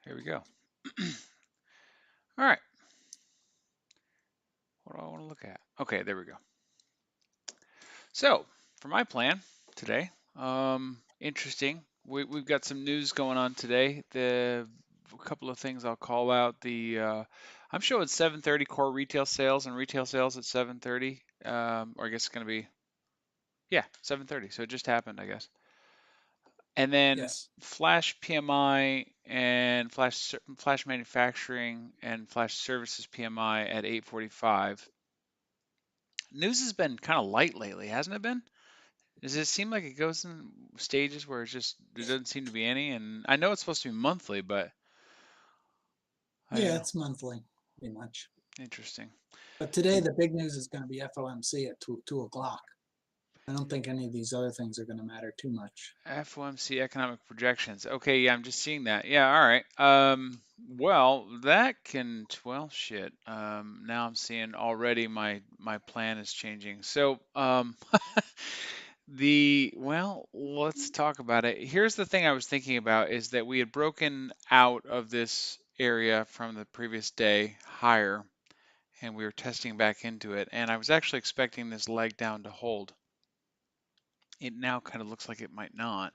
Here we go. All right. What do I want to look at? Okay, there we go. So, for my plan today, interesting. We've got some news going on today. A couple of things I'll call out. I'm showing 7:30 core retail sales and retail sales at 7:30. Or I guess it's going to be, yeah, 7:30. So it just happened, I guess. And then Yes. flash PMI and flash manufacturing and flash services PMI at 8:45. News has been kind of light lately, hasn't it been? Does it seem like it goes in stages where there doesn't seem to be any? And I know it's supposed to be monthly, but I don't Yeah, know. it's monthly, pretty much. Interesting. But today the big news is going to be FOMC at 2 o'clock. I don't think any of these other things are going to matter too much. FOMC economic projections. Okay, yeah, I'm just seeing that. Yeah, all right. Well, well, shit. Now I'm seeing already my plan is changing. So, let's talk about it. Here's the thing I was thinking about is that we had broken out of this area from the previous day higher, and we were testing back into it, and I was actually expecting this leg down to hold. It now kind of looks like it might not.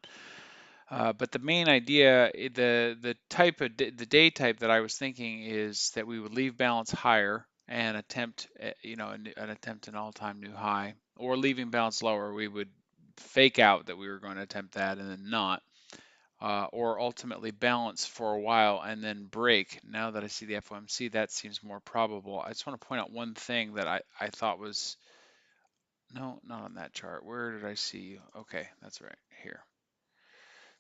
But the main idea, the type of the day type that I was thinking is that we would leave balance higher and attempt, an attempt an all-time new high, or leaving balance lower, we would fake out that we were going to attempt that and then not, or ultimately balance for a while and then break. Now that I see the FOMC, that seems more probable. I just want to point out one thing that I thought was, no, not on that chart. Where did I see you? Okay, that's right here.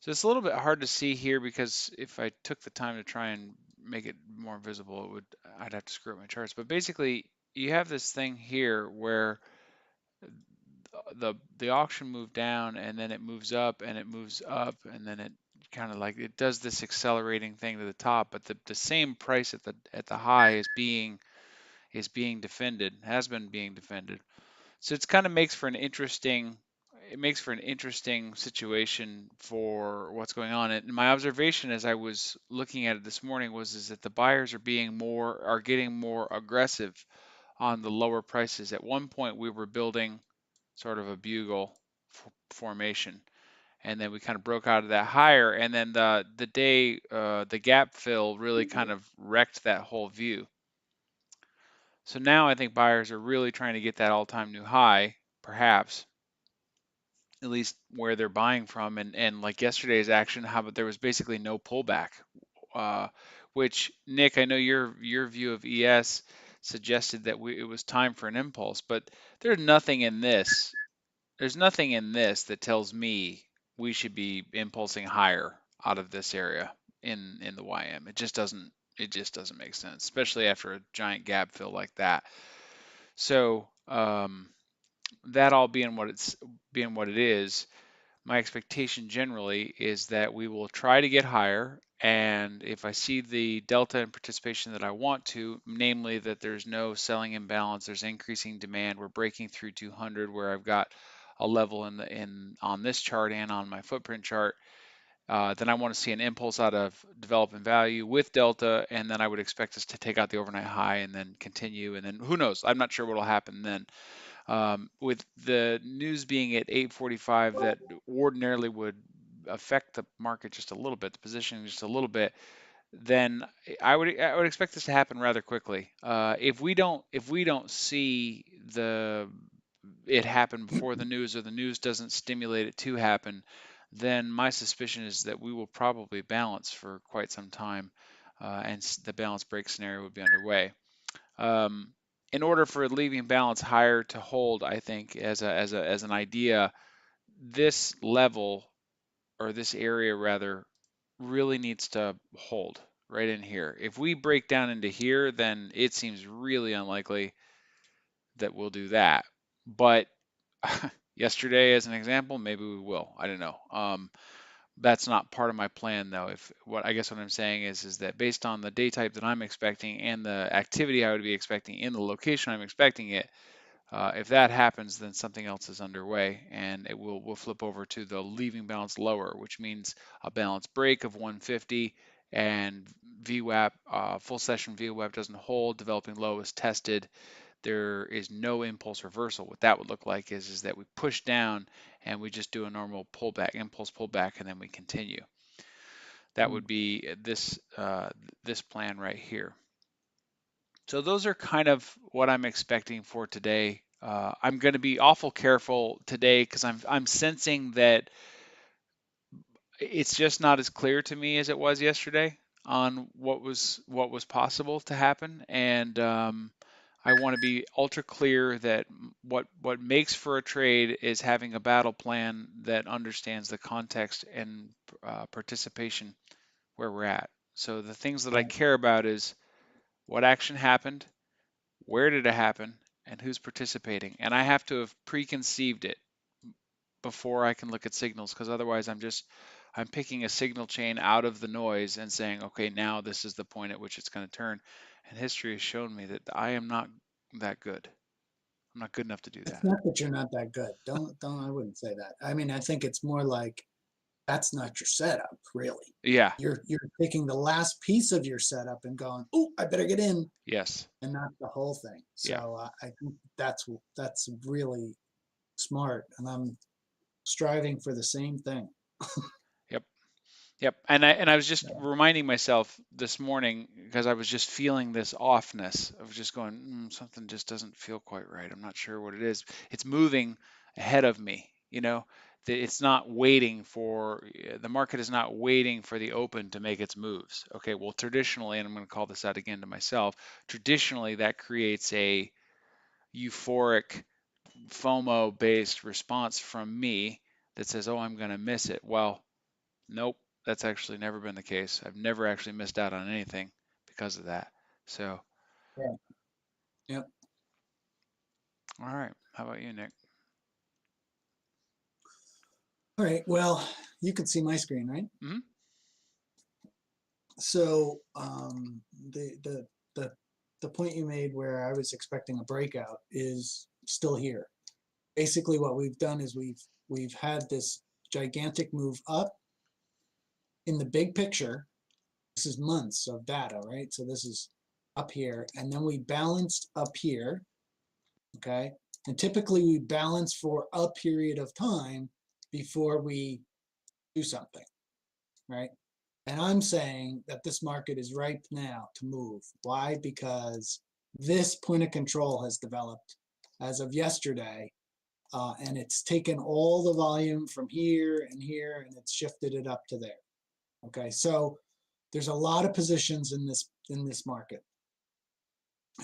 So it's a little bit hard to see here because if I took the time to try and make it more visible, I'd have to screw up my charts. But basically, you have this thing here where the auction moved down and then it moves up and it moves up and then it kind of like it does this accelerating thing to the top, but the same price at the high is being defended, has been being defended. So it's kind of makes for an interesting it makes for an interesting situation for what's going on. And my observation as I was looking at it this morning was is that the buyers are getting more aggressive on the lower prices. At one point we were building sort of a bugle formation, and then we kind of broke out of that higher, and then the gap fill really kind of wrecked that whole view. So now I think buyers are really trying to get that all-time new high, perhaps, at least where they're buying from. And like yesterday's action, how about there was basically no pullback, uh, which Nick, I know your view of ES suggested that it was time for an impulse, but there's nothing in this. There's nothing in this that tells me we should be impulsing higher out of this area in the YM. It just doesn't make sense, especially after a giant gap fill like that. So that all being what it is, my expectation generally is that we will try to get higher. And if I see the delta in participation that I want to, namely that there's no selling imbalance, there's increasing demand, we're breaking through 200 where I've got a level in on this chart and on my footprint chart, then I want to see an impulse out of development value with delta, and then I would expect us to take out the overnight high and then continue, and then who knows? I'm not sure what will happen then. With the news being at 8:45, that ordinarily would affect the market just a little bit, the positioning just a little bit, then I would expect this to happen rather quickly. If we don't see it happen before the news, or the news doesn't stimulate it to happen, then my suspicion is that we will probably balance for quite some time, and the balance break scenario would be underway. Um, in order for leaving balance higher to hold, I think as an idea, this level, or this area rather, really needs to hold right in here. If we break down into here, then it seems really unlikely that we'll do that. But yesterday, as an example, maybe we will. I don't know. That's not part of my plan though. If what I guess what I'm saying is that based on the day type that I'm expecting and the activity I would be expecting in the location I'm expecting it, if that happens, then something else is underway, and we'll flip over to the leaving balance lower, which means a balance break of 150 and VWAP, full session VWAP doesn't hold, developing low is tested, there is no impulse reversal. What that would look like is that we push down and we just do a normal pullback, impulse pullback, and then we continue. That Mm. would be this plan right here. So those are kind of what I'm expecting for today. I'm going to be awful careful today because I'm sensing that it's just not as clear to me as it was yesterday on what was possible to happen, and I want to be ultra clear that what makes for a trade is having a battle plan that understands the context and participation where we're at. So the things that I Right. care about is what action happened, where did it happen, and who's participating, and I have to have preconceived it before I can look at signals, because otherwise I'm picking a signal chain out of the noise and saying, okay, now this is the point at which it's going to turn. And history has shown me that I am not that good. I'm not good enough to do It's that. not that you're not that good. Don't, I wouldn't say that. I mean, I think it's more like that's not your setup, really. Yeah. You're taking the last piece of your setup and going, oh, I better get in, Yes. and not the whole thing. Yeah. So I think that's really smart, and I'm striving for the same thing. Yep. Yep. And I was just Yeah. reminding myself this morning because I was just feeling this offness of just going, something just doesn't feel quite right. I'm not sure what it is. It's moving ahead of me, It's not waiting for the market is not waiting for the open to make its moves. Okay, well, traditionally, and I'm going to call this out again to myself, traditionally that creates a euphoric FOMO based response from me that says, "Oh, I'm going to miss it." Well, nope, that's actually never been the case. I've never actually missed out on anything because of that. So, Yeah. Yep. all right. How about you, Nick? All right. Well, you can see my screen, right? Hmm. So the the point you made where I was expecting a breakout is still here. Basically, what we've done is we've had this gigantic move up in the big picture. This is months of data, right? So this is up here, and then we balanced up here, okay? And typically we balance for a period of time before we do something, right? And I'm saying that this market is ripe now to move. Why? Because this point of control has developed as of yesterday, and it's taken all the volume from here and here, and it's shifted it up to there. Okay, so there's a lot of positions in this market,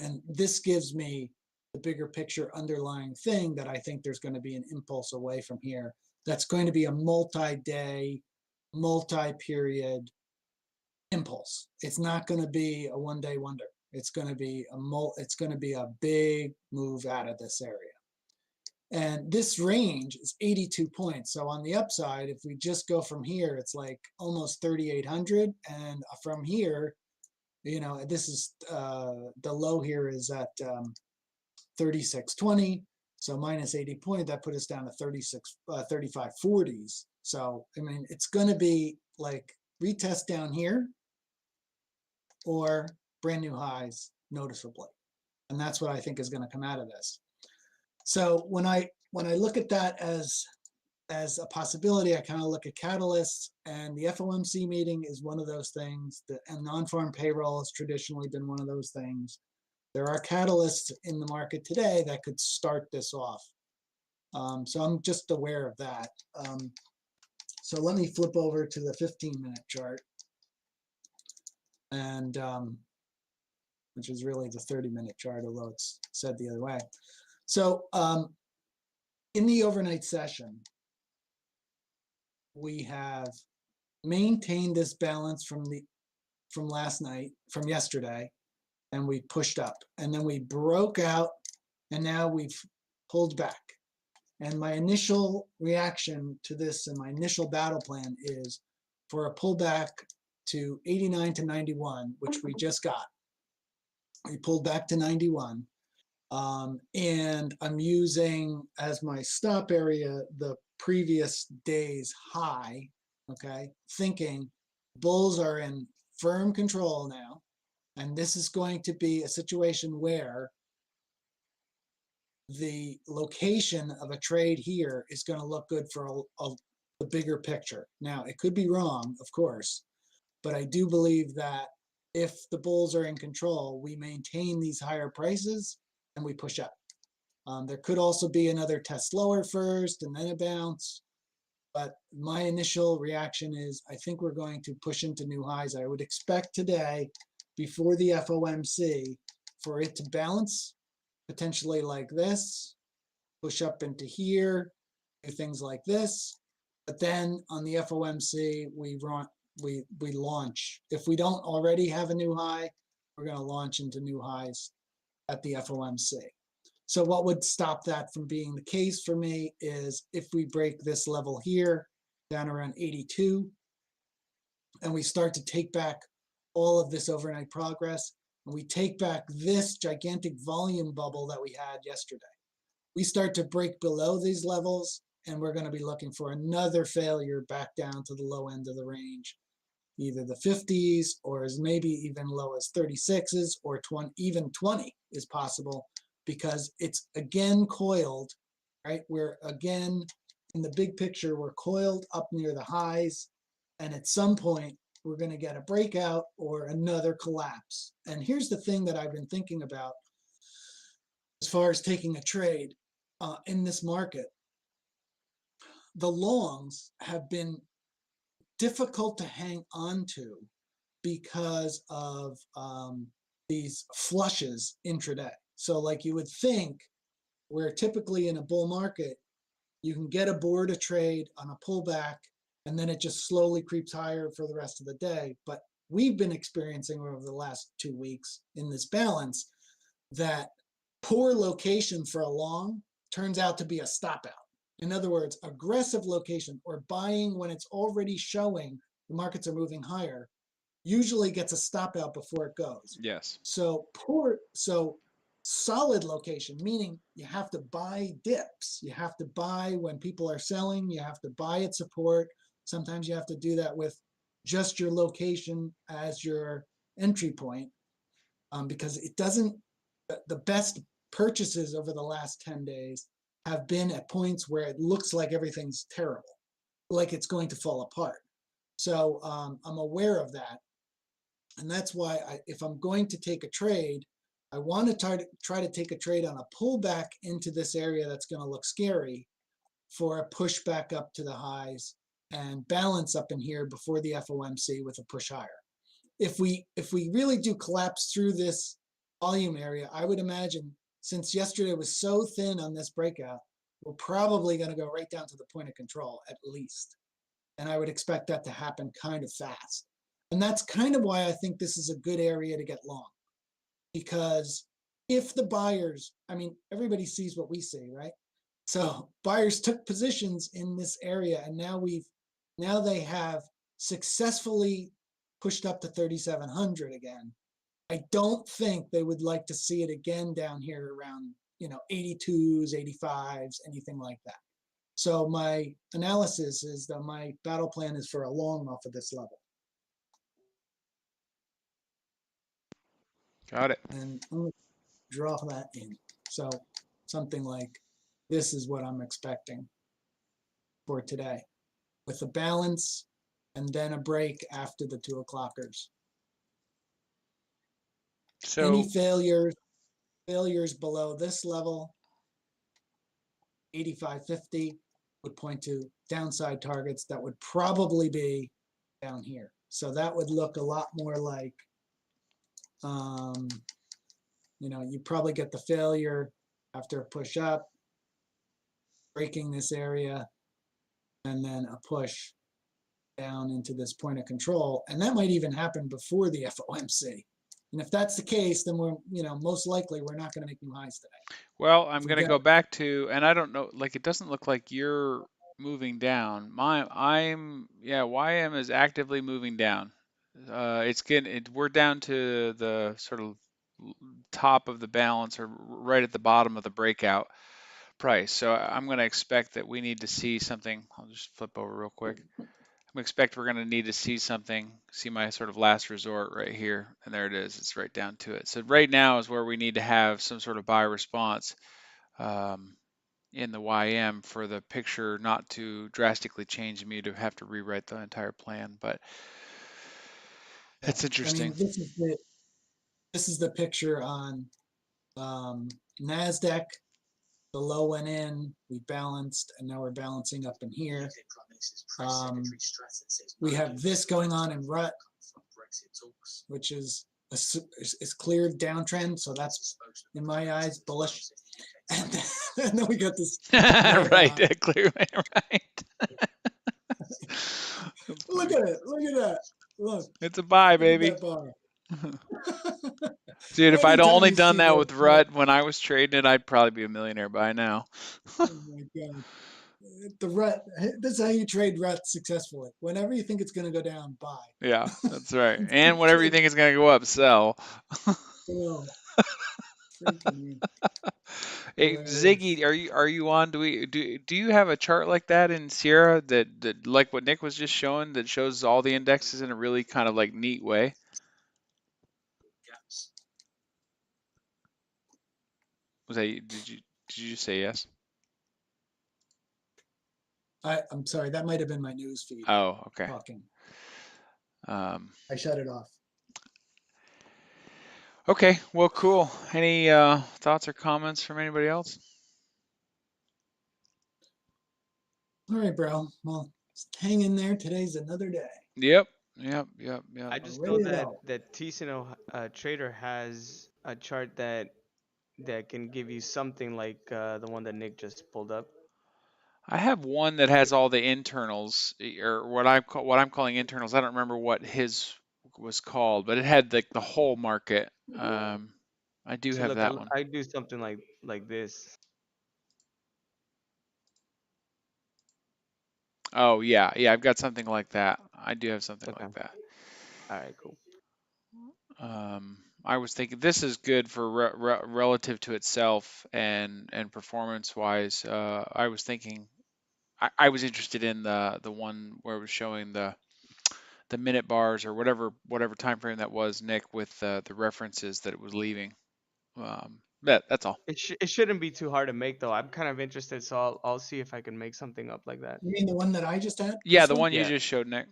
and this gives me the bigger picture underlying thing that I think there's going to be an impulse away from here. That's going to be a multi-day, multi-period impulse. It's not going to be a one-day wonder. It's going to be it's going to be a big move out of this area. And this range is 82 points. So on the upside, if we just go from here, it's like almost 3,800. And from here, this is the low here is at 3620. So minus 80 point, that put us down to 3540s. So, I mean, it's going to be like retest down here or brand new highs noticeably. And that's what I think is going to come out of this. So when I look at that as a possibility, I kind of look at catalysts, and the FOMC meeting is one of those things. And non-farm payroll has traditionally been one of those things. There are catalysts in the market today that could start this off. So I'm just aware of that. So let me flip over to the 15-minute chart, and which is really the 30-minute chart, although it's said the other way. So in the overnight session, we have maintained this balance from last night, from yesterday, and we pushed up, and then we broke out, and now we've pulled back. And my initial reaction to this and my initial battle plan is for a pullback to 89 to 91, which we just got. We pulled back to 91. And I'm using as my stop area the previous day's high, okay, thinking bulls are in firm control now. And this is going to be a situation where the location of a trade here is going to look good for a bigger picture. Now, it could be wrong, of course, but I do believe that if the bulls are in control, we maintain these higher prices and we push up. There could also be another test lower first and then a bounce. But my initial reaction is I think we're going to push into new highs. I would expect today, before the FOMC, for it to balance potentially like this, push up into here, do things like this. But then on the FOMC, we launch. If we don't already have a new high, we're going to launch into new highs at the FOMC. So what would stop that from being the case for me is if we break this level here down around 82 and we start to take back all of this overnight progress and we take back this gigantic volume bubble that we had yesterday. We start to break below these levels and we're going to be looking for another failure back down to the low end of the range, either the 50s or as maybe even low as 36s or 20, even 20 is possible because it's again coiled, right? We're again, in the big picture, we're coiled up near the highs. And at some point, we're going to get a breakout or another collapse. And here's the thing that I've been thinking about as far as taking a trade in this market. The longs have been difficult to hang on to because of these flushes intraday. So like you would think, where typically in a bull market, you can get aboard a trade on a pullback and then it just slowly creeps higher for the rest of the day. But we've been experiencing over the last 2 weeks in this balance that poor location for a long turns out to be a stop out. In other words, aggressive location or buying when it's already showing the markets are moving higher usually gets a stop out before it goes. Yes. So solid location, meaning you have to buy dips. You have to buy when people are selling, you have to buy at support. Sometimes you have to do that with just your location as your entry point because it doesn't, the best purchases over the last 10 days have been at points where it looks like everything's terrible, like it's going to fall apart. So I'm aware of that. And that's why if I'm going to take a trade, I want to try to take a trade on a pullback into this area that's going to look scary for a push back up to the highs and balance up in here before the FOMC with a push higher. If we really do collapse through this volume area, I would imagine since yesterday was so thin on this breakout, we're probably going to go right down to the point of control at least. And I would expect that to happen kind of fast. And that's kind of why I think this is a good area to get long. Because if the buyers, I mean, everybody sees what we see, right? So buyers took positions in this area and now they have successfully pushed up to 3,700 again. I don't think they would like to see it again down here around, 82s, 85s, anything like that. So my analysis is that my battle plan is for a long off of this level. Got it. And I'm going to draw that in. So something like this is what I'm expecting for today with a balance and then a break after the 2 o'clockers. Any So failures below this level, 85.50 would point to downside targets that would probably be down here. So that would look a lot more like, you probably get the failure after a push up, breaking this area, and then a push down into this point of control. And that might even happen before the FOMC. And if that's the case, then we're, most likely we're not going to make new highs today. Well, If I'm we gonna get, go back to, and I don't know, like it doesn't look like you're moving down. Yeah, YM is actively moving down. We're down to the sort of top of the balance or right at the bottom of the breakout price. So I'm gonna expect that we need to see something. I'll just flip over real quick. expect we're going to need to see something, see my sort of last resort right here, and there it is. It's right down to it. So right now is where we need to have some sort of buy response um, in the YM for the picture not to drastically change and me to have to rewrite the entire plan. But Yeah. it's I mean, interesting. this is the picture on NASDAQ. The low went in, we balanced, and now we're balancing up in here. We have this going on in rut, which is cleared downtrend, so that's in my eyes bullish. And then we got this Right, red. clear, right. That's Look funny. at it! Look at that! Look! It's a buy, Look at baby. that bar. Dude, if I'd Anytime only you done see that the with Rut when I was trading it, I'd probably be a millionaire by now. oh my god, the rut. This is how you trade rut successfully. Whenever you think it's going to go down, buy. Yeah, that's right. And whatever you think is going to go up, sell. Oh, freaking Hey, hilarious. Ziggy, are you on? Do you have a chart like that in Sierra that like what Nick was just showing that shows all the indexes in a really kind of like neat way? Was that did you just say yes? I'm sorry, that might have been my news feed Oh, okay. talking. Um, I shut it off. okay, well, cool. Any thoughts or comments from anybody else? All right, bro. Well, hang in there. Today's another day. Yep, yep, yep, yep. I I'm just know ready to that go. Ticino Trader has a chart that can give you something like the one that Nick just pulled up. I have one that has all the internals, or what I'm calling internals. I don't remember what his was called, but it had like the whole market. I do So have look, that one. I do something like this. Oh yeah, yeah, I've got something like that. I do have something Okay. like that. All right, cool. I was thinking this is good for relative to itself and performance wise. I was thinking I was interested in the one where it was showing the minute bars or whatever time frame that was, Nick, with the references that it was leaving. That's all. It shouldn't be too hard to make though. I'm kind of interested, so I'll see if I can make something up like that. You mean the one that I just had? Yeah, This the one? one you Yeah. just showed, Nick.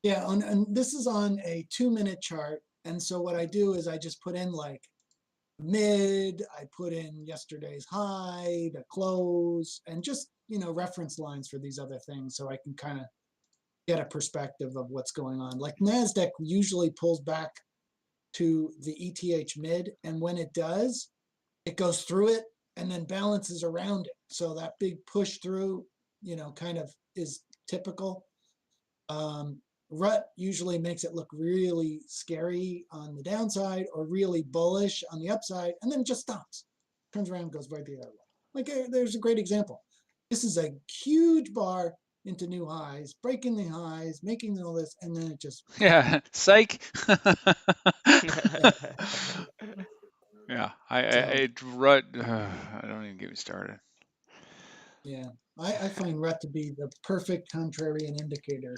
Yeah, and this is on a 2-minute chart. And so what I do is I just put in like mid, I put in yesterday's high, the close, and just, reference lines for these other things so I can kind of get a perspective of what's going on. Like NASDAQ usually pulls back to the ETH mid, and when it does, it goes through it and then balances around it. So that big push through, kind of is typical. Rut usually makes it look really scary on the downside or really bullish on the upside, and then it just stops, turns around, goes right the other way. Like there's a great example. This is a huge bar into new highs, breaking the highs, making all this, and then it just Yeah, psych. yeah. Yeah, So rut. Don't even get me started. yeah, I find Rut to be the perfect contrarian indicator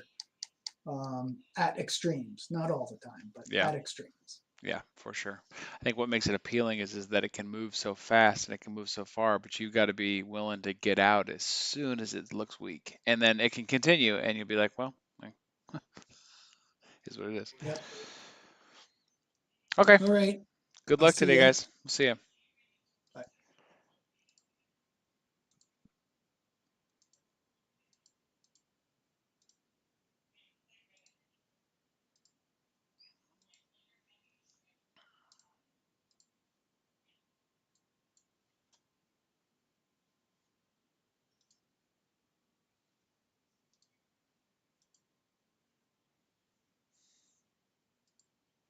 at extremes, not all the time, but Yeah, at extremes. yeah, for sure. I think what makes it appealing is that it can move so fast and it can move so far, but you got to be willing to get out as soon as it looks weak, and then it can continue, and you'll be like, well, is what it is. Yep. Okay, All right. good I'll luck see today, ya. guys. We'll see you.